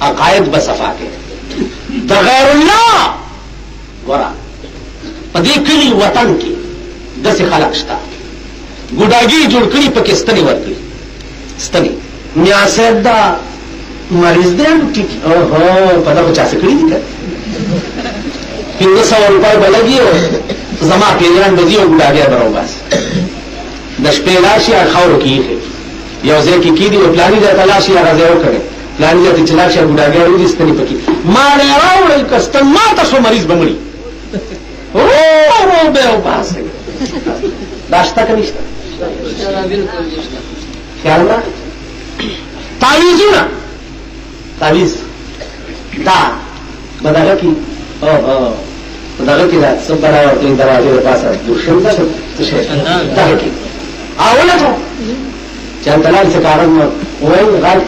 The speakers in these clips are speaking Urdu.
عقائد بصفا کے دا غیر اللہ ورا پدې کلی وطن کې داسې خلق شته ګوډاګي جوړ کړي پکې ستنې ورکړي ستنې میا صاحب دا مریض دی اوهو په دغه چا څه کړي دي که 1500 روپۍ به لګي او زما پیریان به ځي او ګوډاګی به راوباسي د شپې لاړ شي خاورو کې ایښي یو ځای کې کېدي او پلاني ځای ته لاړ شي هغه ځای وکړی پلاني ځای ته چې لاړ شي ګوډاګی راوځي ستنې پکې ما نه یې راوړل که ستن ماته شو مریض به مړي ورو به یې وباسئ دا شته که نشته خیال نه تعویذونه تعویذ دا به دغه کې په دغه کې دا څه به راوړي دروازې د پاسه دوشم ده څه شی دغه کې ولټو چې هلته لاړ څه کارن وویل غږ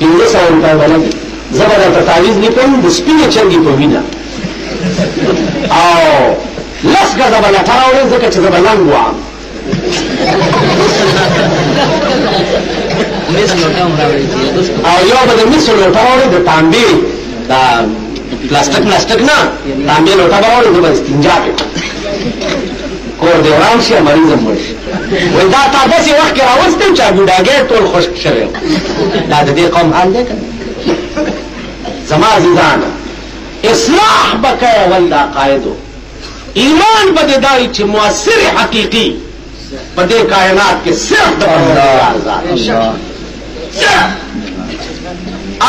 1500 روپۍ به لګي زه به درته تعویذ لیکم د سپینې چرګې په وینه او 10 ګزه به لټه راوړې ځکه چې زه به لنګ وم او یو به د مسو لوټه راوړې د تانبې دا پلاستیک نه تانبې لوټه به راوړې زه به استنجا کوم کور دې وران شي مریض هم مړ شي وایي دا تا داسې وخت کې راوستم چې ګوډاګی ټول خشک شوی دا د دې قوم حال دی که زما عزیزانو اصلاح به کوې ول د عقایدو ایمان به دې دا وي چې مؤثر حقیقي په دې کائنات کې صرف د پروردګار ذات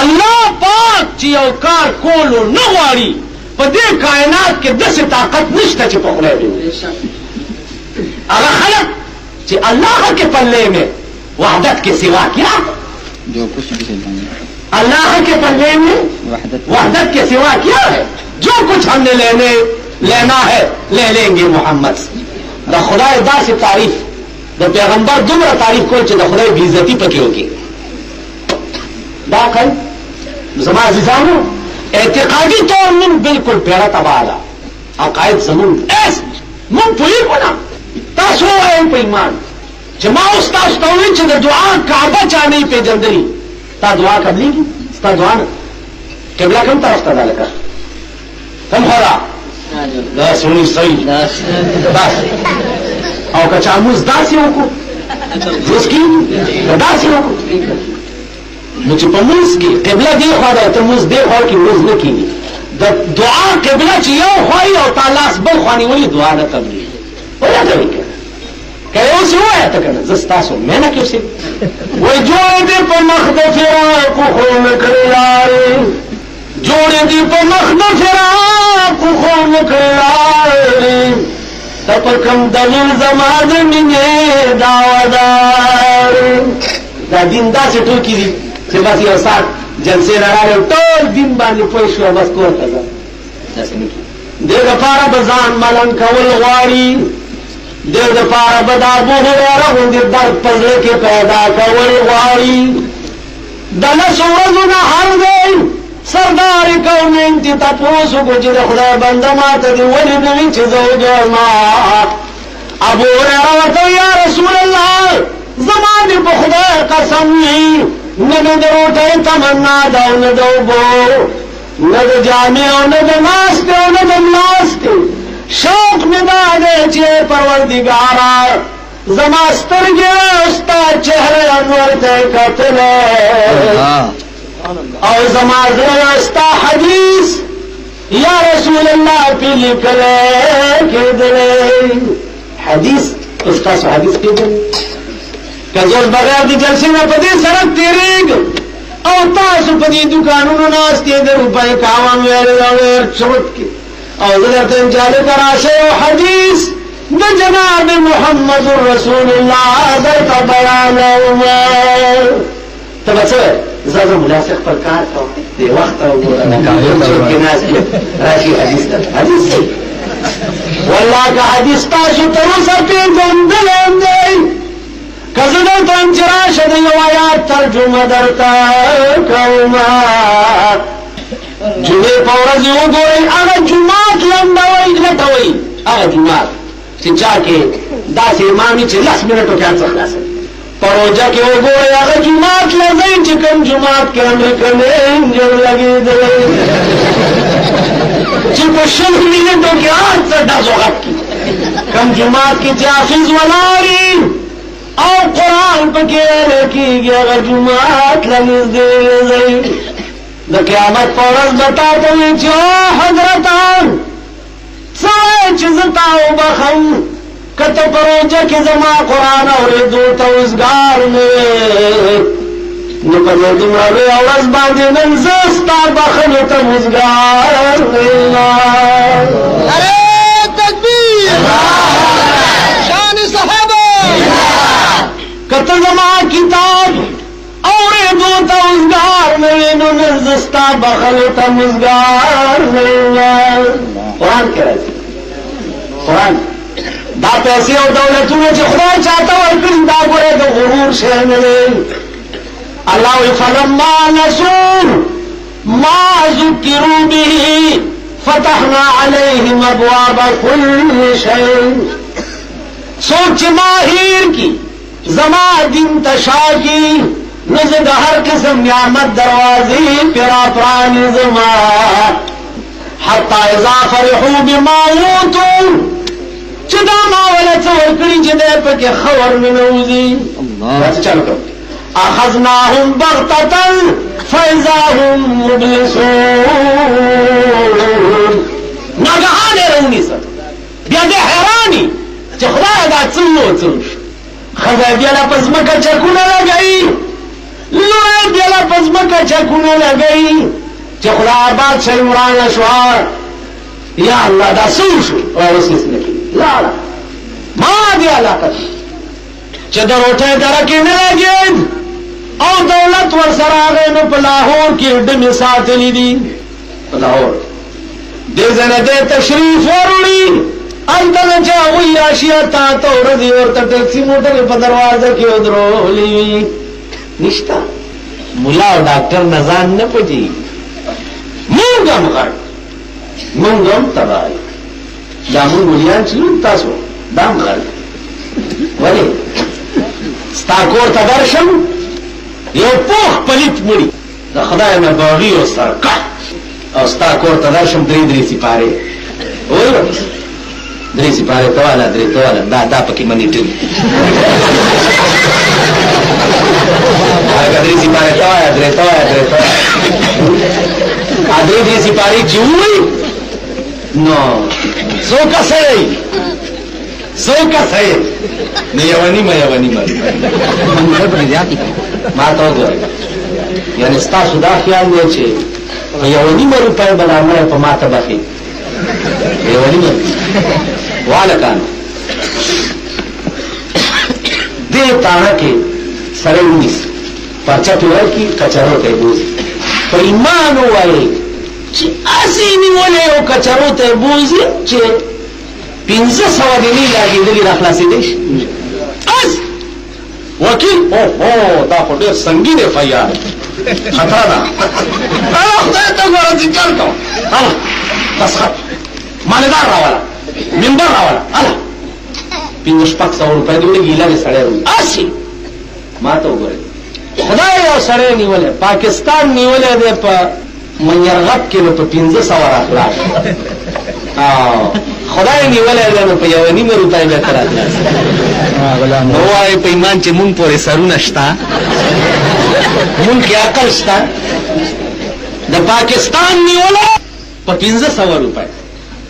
الله پاک چې یو کار کولو نه غواړي په دې کائنات کې داسې طاقت نشته چې په خدای دی هغه خلق چې اللہ کے پلے میں وحدت کے سوا کیا جو کچھ بھی اللہ کے پلے میں وحدت کے سوا کیا ہے جو کچھ ہم نے لینا ہے لے لیں گے محمد دا خدا دا سے تعریف دا پیغمبر دومره تعریف کول چې دا خدای بیزتی پکې وکړي دا کوي زما عزیزانو اعتقادي طور من بالکل پیړه تباه ده عقاید زمون ایس مون پوهېږو نه تاسو وایم په ایمان چې ما اوس تاسو ته وویل چې د دعا کعبه چا نه یې پېژندلي تا دعا قبلېږي ستا دعا نه قبله کوم طرف ته ده لکه کوم خوا ده داسې ونیسئ داسې او که چا مونځ داسې وکړو مونځ کېږي که داسې وکړو نو چې په مونځ کې قبله دې خوا ده ته مونځ دې خوا کې مونځ نه کېږي د دعا قبله چې یو خوا وي او تا لاس بل خوا نیولي دعا نه قبلېږي ویادوي که که یو څه ووایه ته که نه زه ستاسو مینه کې اوسېږم وایي جوړې دې په مخ د فراقو خو مې کړې لارې جوړې دې په مخ د فراقو خو مې کړې لارې ته په کوم دلیل زما د مینې دعوادارې دا دین داسې ټوکې دي چې بس یو ساعت جلسې نه راغی ټول دین باندې پوه شو بس کور ته ځه داسې نه کېږي دې دپاره به ځان ملنګ کول غواړي دې دپاره به د ابو هریره غوندې درد په زړه کې پیدا کول غواړي د لسو ورځو نه هر دی سردار کونین چې تپوس وکړو چې د خدای بنده ماته دې ولې نه وي چې زه وګورما ابو هریره ورته یا رسول الله زما دې په خدای قسم وي نه مې د روټۍ تمنا ده او نه د اوبو نه د جامې او نه د ناستې او نه د ملاستې شوق مې دا دی چې پروردګاره زما سترګې ستا چهره انور ته کتلی او زما زړه ستا حدیث یا رسول الله پې لیکلی کېدلی حدیث ستاسو حدیث کېدلی که زه بغیر د جلسې نه په دې سړک تېرېږم او تاسو په دې دوکانونو ناست یې د روپۍ کاوان ویلې او چرت کې او زه درته انجالې ته راشه یو حدیث د جناب محمد رسول الله درته بیانوم ته به څه زه ملا صاحب خپل کار کوم دې وخته وګوره چوک کې ناست یم راشي حدیث ته حدیث دی والله که حدیث تاسو تر اوسه پېژندلی هم دی که زه درته وایم چې راشه د یو آیات ترجمه درته کومه جمعې په ورځې وګورئ هغه جومات لنډوئ لټوئ هغه جومات چې چا کې داسې امام وي چې 10 منټو کې هر څه خلاصوي پروژه کې وګورئ هغه جومات لځئ چې کوم جومات کې امریکن انجن لګېدلی چې په شل منټو کې هر څه ډزو غټ کړي کوم جومات کې چې حافظ ولاړي او قرآن پکې ویل کېږي هغه جومات له نږدې ځئ د قیامت په ورځ به تا ته وي چې حضرتان څه وایې چې زه تا وبخم کته پروژه کې زما قرآن اورېدو ته وزګار مې نو په دې دومره لویه ورځ باندې نن زه ستا بخښنې ته وزګار نعرې تکبیر شان صحابه کته زما کتاب اورېدو ته وزګار مې نو نن زه ستا بخښنې ته وزګار قرآن کې راځي قرآن دا پیسې او دولتونه چې خدای چاته ورکړي دا ګوره د غرور شی نه دی الله وی فلما نسوا ما ذکروا به فتحنا عليهم ابواب كل شيء سوچ ماهر کی زما دین تشا کی نزد ہر قسم نعمت دروازی پیرا پرانی زما حتی اذا فرحوا بما اوتوا چې دا ما ولا څه ورکړي چې دی پکې خبر مې نه وځي چلو کړو اخذناهم بغتة فاذا هم مبلسون ناګهانه راونیسه بیا دې حیراني چې خدای دا څه وڅ خدای بیا لا پزمکه چکونه لګي لوی بیا لا پزمکه چکونه لګي چې خدای آباد شي ورانه شو یا الله دا څه شو اوس نه لا لا ما دی علاقه چې د روټه درکې نه لګید او دولت ور سره هغه نو په لاهور کې ډمې ساتلې دي په لاهور دې ځنه دې تشریف ورولي انده چې وی راشیا تا ته ورځي ورته ټیکسي موټر په دروازه کې ودرولې نشتا مولا او ډاکټر نزان نه پټي مونږ هم تبای دا مون ملیان چلو تاسو دام غر ولی ستا کور تا درشم یو پوخ پلیت مڑی دا خدای میں باغی و سرکا او ستا کور تا درشم دری سپاره اوی رو دری سپاره توالا دا پکی منی ٹل اگر دری سپاره توالا دری سپاره چیوئی نو سو کسے یوانی ما تو گئے یعنی ستا سدا خیال دے چھے یوانی ما روپای بنامه پا ما تبخی یوانی ما والکان دے تانا کے سر انیس پرچا پیوار کی کچرو تے بوزی پا ایمان ہوئے چی اسی نیولے او کچرو تے بوزی چی 1500 دینی لاگی دلی را خلاسی دیش از وکیل دا خو ډیر سنگین فیار خطا دا خدای ته ورځي چل کو بس خط مالدار راوالا منبر راوالا الله 1500 روپے دی ګیلا نه سړی اسی ما ته وګوره خدای یو سړی نیولې پاکستان نیولې دی په منیرغب کې په 1500 اخلاص خدای نیولې دی په یو نیمه روپۍ به تر اخلاص نو وايي په ایمان چې مونږ پورې سرونه شتا مونږ کې عقل شتا د پاکستان نیولې په 1500 روپۍ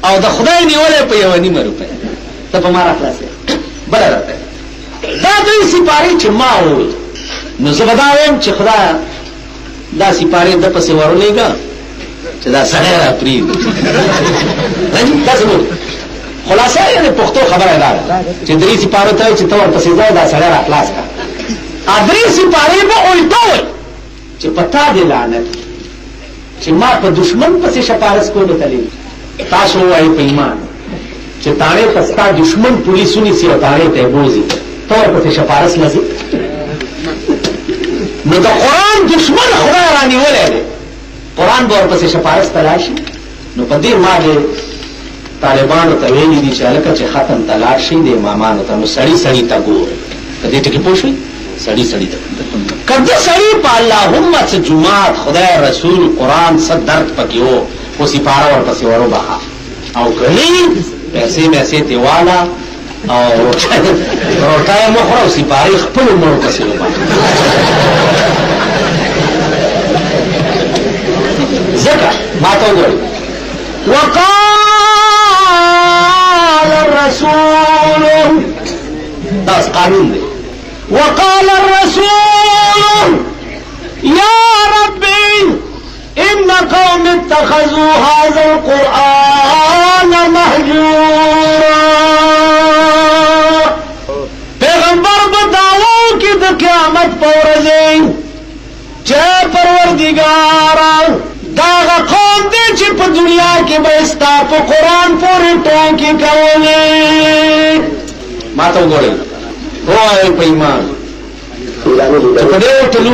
او د خدای نیولې په یو نیمه روپۍ ته په مار اخلاص بل راته دا دوی سپاری چې ما وې نو زه بداوم چې خدای دا سپاری د پسې ورولېګا چې دا سړی را پرېږدي داسې وایي خلاصه یې پښتو خبره ده چې درې سپارو ته چې ته ورپسې ځای دا سړی را خلاص کړه درې سپارې به الټه وایي چې په تا دې لعنت چې ما په دشمن پسې شپارس کولو تللی تاسو وایي په ایمان چې تاڼې په ستا دشمن پولیس ونیسي او تاڼې ته یې بوځي ته ورپسې شپارس نه ځي نو د قرآن دشمن خدای را نیولی دی قرآن به ورپسې شپارس ته لاړ شي نو په دې ما دې طالبانو ته ویلي دي چې هلکه چې ختم ته لاړ شي د امامانو ته نو سړي ته ګورئ په دې ټکي پوه شوئ سړی سړی ته کده سړی په اللهم څه جمعات خدای رسول قران څه درد پکې وو خو سپاره ورپسې ورو بها او کړي پیسې دیواله او روټای مخره او سپاره خپل مړو پسې وبا ځکه ما ته وګورئ وقال الرسول دا قانون دی وقال الرسول يا ربي إن قوم اتخذوا هذا القرآن مهجورا پیغمبر بداو کی د قیامت پورځي چې پروردګار داغه قوم دې چې په دنیا کې به استا په قرآن پورې ټوکی کوي ما ته وګورئ وای په ایمان په دې ټلو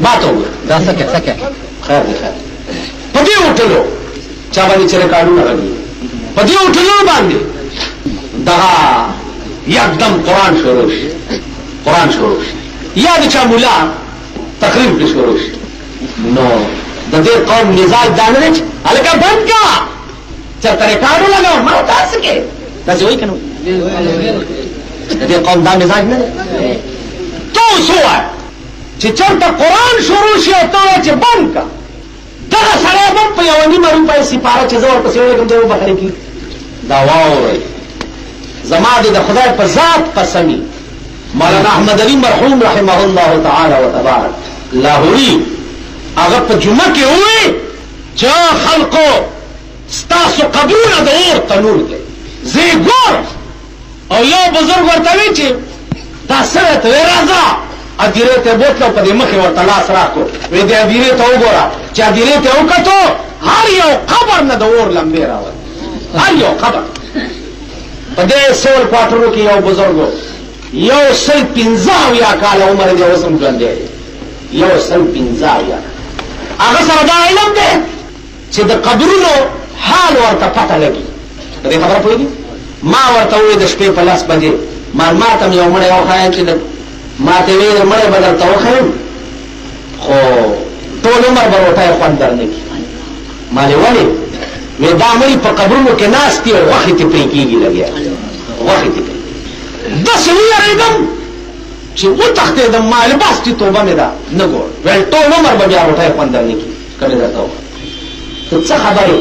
ما ته وګورئ دا سکه خیر دی خیر په دې ټلو چا باندې چې ریکارډونه غلي په دې ټلو باندې دا یکدم قرآن شروع شي یا د چا مولا تقریر به شروع شي نو د دې قوم مزاج دانه چې الګا بند کا چې ریکارډ لګاو ما تاسو کې تاسو وایي کنه د دې قوم دا مزاج نه تو سوه چې چرته قرآن شروع شي او ته چې بند کا دغه سره به په یو نیمه روپۍ سپاره چې زور پسې وړم دی وبخره کی دا واوري زما د خدای په ذات قسمی مولانا احمد علی مرحوم رحمه الله تعالی و تبارک لاهوری هغه په جمعه کې وې چې خلقو ستاسو قبرونه د اور تنور کې زی ګور او یو بزرگ ورته وی چې دا سره ته راځه ادیره ته بوتلو په دې مخې ورته لاس راکو وې دې ادیره ته وګوره چې ادیره ته وکړو هر یو قبر نه د اور لمبه راوړ هر یو قبر په دې سول کوارټرو کې یو بزرګو یو سل 15 کال عمر دی اوسم ژوند دی یو سل 15 هغه سره دا علم دی چې د قبرونو حال ورته پته لګي دې خبره پوهیږي ما ورته وې د شپې په لاس باندې ما ته یو مړ یو خاين چې ما ته وې مړ بدل ته وخم خو ټول عمر به وټای خوان درنه کی مالې وله مې دا مړي په قبرونو کې ناس دي او وخت ته پرې کیږي لګیا وخت ته د سوي ریدم چې و تختې د مال باستې توبه مې دا نه ګور ول ټول عمر به بیا وټای خوان درنه کی کله دا ته څه خبره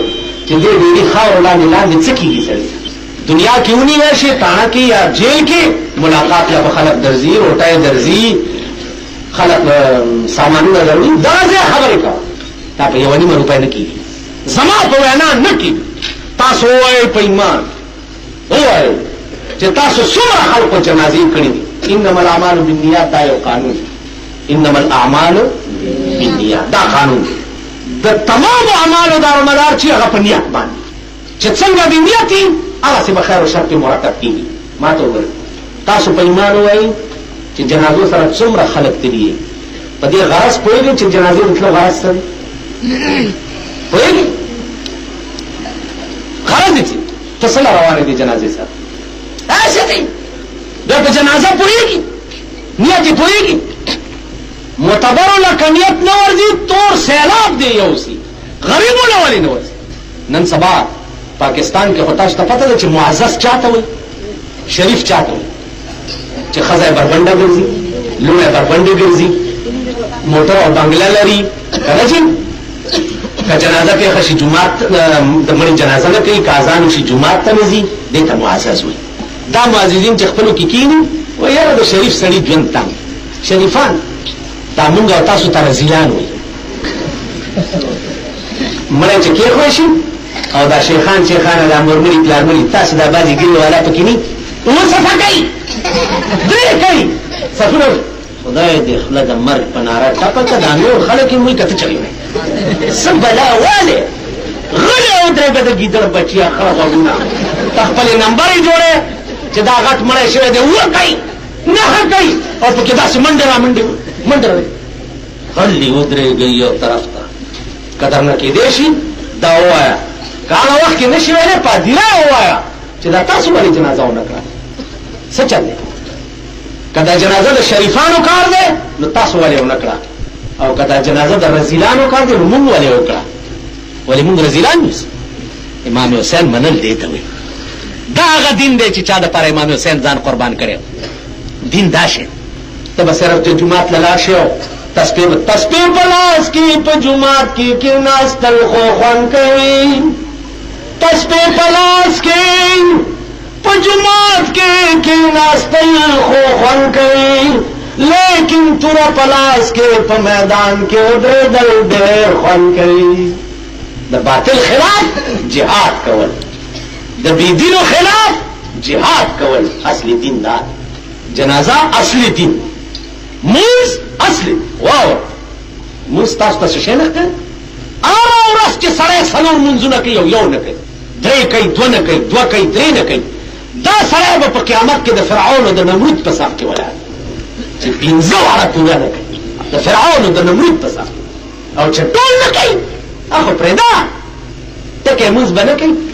چې دې دې خاور لاندې څه کیږي سړي دنیا کې ونی شي تانا کې یا جیل کې ملاقات یا خلق درزي روټای درزي خلق سامانونه لري دا ځه خبره کا تا په یو نیمه روپۍ نه کیږي زما په وینا نه کیږي تاسو وایي په ایمان وایي چې تاسو څومره خلکو جنازې کړې دي انما الاعمال بالنیات دا یو قانون انما الاعمال بالنیات دا قانون د تمام اعمالو دارمدار چې هغه په نیت باندې چې څنګه د نیت هغه څه بخیر او شر کې مرتب کیږي ما ته وګورئ تاسو په ایمان وایي چې جنازو سره څومره خلک تلي په دې غرض پوهیږي چې جنازې د ټول غرض سره پوهیږي غرض دي ته څنګه روانه دي جنازې سره تاسو دې د جنازه پوهیږي نیت پوهیږي معتبر لکه نیت نه ورځي تور سیلاب دی یوسي غریبونه ولې نه ورځي نن سبا پاکستان کې هوتا شته پته ده چې معزز چاته وي شریف چاته وي چې خزای بربنده ګرځي لوی بربنده ګرځي موټر او بنگلا لري راځي که جنازه کې خشي جمعه د مړي جنازه نه کوي کازان شي جمعه ته نزي دته معزز وي دا معززین چې خپل کې کینی و یاره د شریف سړي ژوند تام شریفان دا مونږ تاسو ته رضیان وي مړی چې کې خوشي او دا شیخان دا مرمری پلارمری تاسو دا بازی گیری والا پکی نی اون صفا کئی دری کئی صفا خدای دی خلق مرگ پنارا ٹپا کا دا نور خلقی موی کتا چلی ہوئی سب بلا والے غلی او درے گا دا گیدر بچیا خلق وگونا تخپلی نمبری جوڑے چه دا غط مڑے شوئے دے اوہ کئی نحر کئی اور پکی دا سی مندرہ مندر غلی او درے گئی او طرف تا قدر نکی دیشی دا او آیا کانا وقت کې نشي ویلې پادیره وایا چې دا تاسو باندې جنازه ونکړه څه چل دی کدا جنازه د شریفانو کار دی نو تاسو ولې ونه کړه او کدا جنازه د رزیلانو کار دی نو موږ ولې وکړه ولې موږ رزیلان یو امام حسین منل دی ته وي دا هغه دین دی چې چا د پر امام حسین ځان قربان کړي دین دا شي ته به صرف د جمعات لاله شي تسبیح په لاس کې په جمعات کې ناستل خو خوان کوي تسبیح په لاس کې په جمعات کې ناستل خو خوان کوي لیکن تور په لاس کې په میدان کې ودرېدل ډېر خوان کوي د باطل خلاف جهاد کول د بيدینو خلاف جهاد کول اصلي دین دا جنازه اصلي دین موز اصلي واو موز تاسو ته څه نه کوي او راس چې سړی سلور منځونه کوي یو نه کوي درې کوي دوه نه کوي دوه کوي درې نه کوي دا سړی به په قیامت کې د فرعون او د نمرود په صف کې ولاړ چې پنځه واره پوره نه کوي د فرعون او د نمرود په صف او چې ټول نه کوي هغه پرېږده ټکی موز به نه کوي